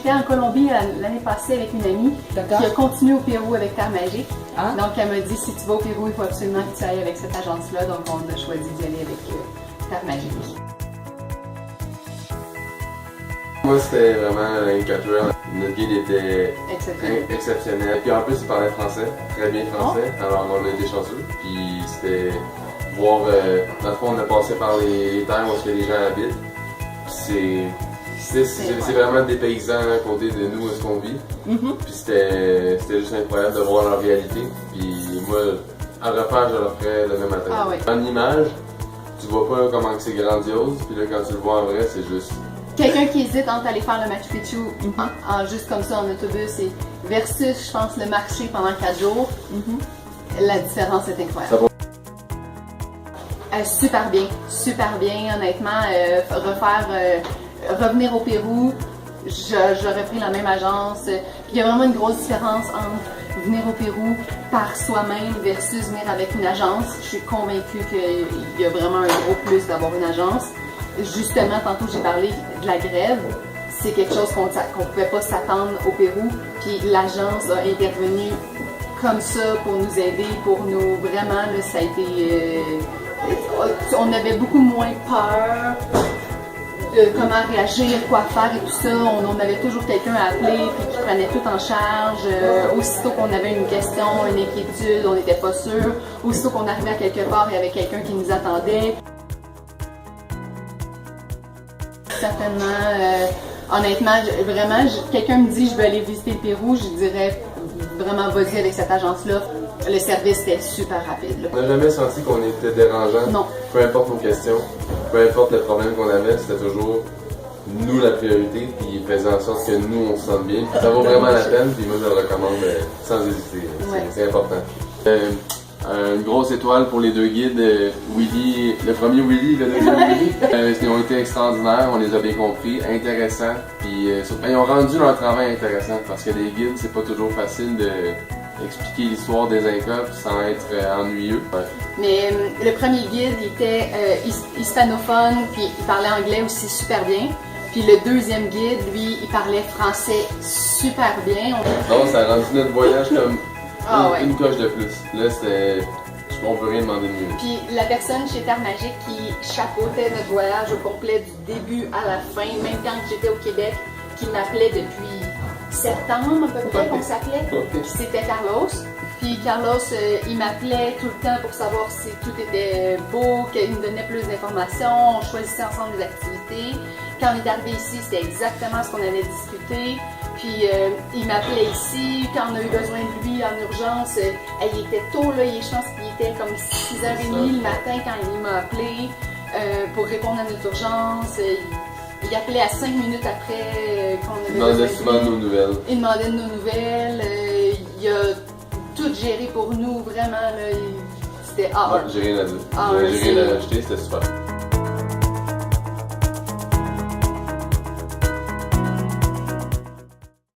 j'étais en Colombie l'année passée avec une amie qui a continué au Pérou avec Terre Magique. Ah. Donc elle m'a dit si tu vas au Pérou, il faut absolument que tu ailles avec cette agence-là. Donc on a choisi d'y aller avec Terre Magique. Moi c'était vraiment l'inculture. Notre guide était exceptionnel. Puis en plus il parlait français, très bien français. Oh. Alors on a été chanceux. Puis c'était voir, dans le fond on a passé par les terres où les gens habitent. C'est vraiment des paysans à côté de nous, où est-ce qu'on vit. Puis c'était juste incroyable de voir leur réalité. Puis moi, à refaire, je le referais demain matin. Ah, oui. En image, tu vois pas comment c'est grandiose. Puis là, quand tu le vois en vrai, c'est juste... Quelqu'un qui hésite entre aller faire le Machu Picchu juste comme ça en autobus et versus, je pense, le marché pendant 4 jours, la différence est incroyable. Super bien, honnêtement. Revenir au Pérou, j'aurais pris la même agence. Puis il y a vraiment une grosse différence entre venir au Pérou par soi-même versus venir avec une agence. Je suis convaincue qu'il y a vraiment un gros plus d'avoir une agence. Justement, tantôt j'ai parlé de la grève. C'est quelque chose qu'on ne pouvait pas s'attendre au Pérou. Puis l'agence a intervenu comme ça pour nous aider, pour nous vraiment, là, ça a été... on avait beaucoup moins peur de comment réagir, quoi faire et tout ça. On avait toujours quelqu'un à appeler puis qui prenait tout en charge. Aussitôt qu'on avait une question, une inquiétude, on n'était pas sûr. Aussitôt qu'on arrivait à quelque part, il y avait quelqu'un qui nous attendait. Certainement, honnêtement, vraiment, quelqu'un me dit je veux aller visiter le Pérou, je dirais vraiment vas-y avec cette agence-là. Le service était super rapide. Là. On n'a jamais senti qu'on était dérangeant. Non. Peu importe nos questions, peu importe le problème qu'on avait, c'était toujours nous la priorité, puis il faisait en sorte que nous on se sente bien. Ça vaut vraiment la peine, puis moi je le recommande sans hésiter. C'est important. Une grosse étoile pour les deux guides, Willy, le premier Willy, le deuxième Willy. Ils ont été extraordinaires, on les a bien compris, intéressants. Puis ils ont rendu leur travail intéressant parce que les guides, c'est pas toujours facile d'expliquer l'histoire des Incas sans être ennuyeux. Ouais. Mais le premier guide, il était hispanophone, puis il parlait anglais aussi super bien. Puis le deuxième guide, lui, il parlait français super bien. Donc ça a rendu notre voyage comme une coche de plus. Là, on peut rien demander de mieux. Puis la personne chez Terre Magique qui chapeautait notre voyage au complet du début à la fin, même quand j'étais au Québec, qui m'appelait depuis septembre à peu près qu'on s'appelait, c'était Carlos. Puis Carlos, il m'appelait tout le temps pour savoir si tout était beau, qu'il me donnait plus d'informations, on choisissait ensemble les activités. Quand on est arrivé ici, c'était exactement ce qu'on avait discuté. Puis il m'appelait ici, quand on a eu besoin de lui en urgence, il était tôt là, je pense qu'il était comme 6h30 le matin quand il m'a appelé pour répondre à notre urgence. Il appelait à 5 minutes après qu'on avait besoin de lui. Il demandait souvent de nos nouvelles. Il demandait de nos nouvelles. Il a tout géré pour nous, vraiment. C'était j'ai rien à dire. J'ai rien à rajouter, c'était super.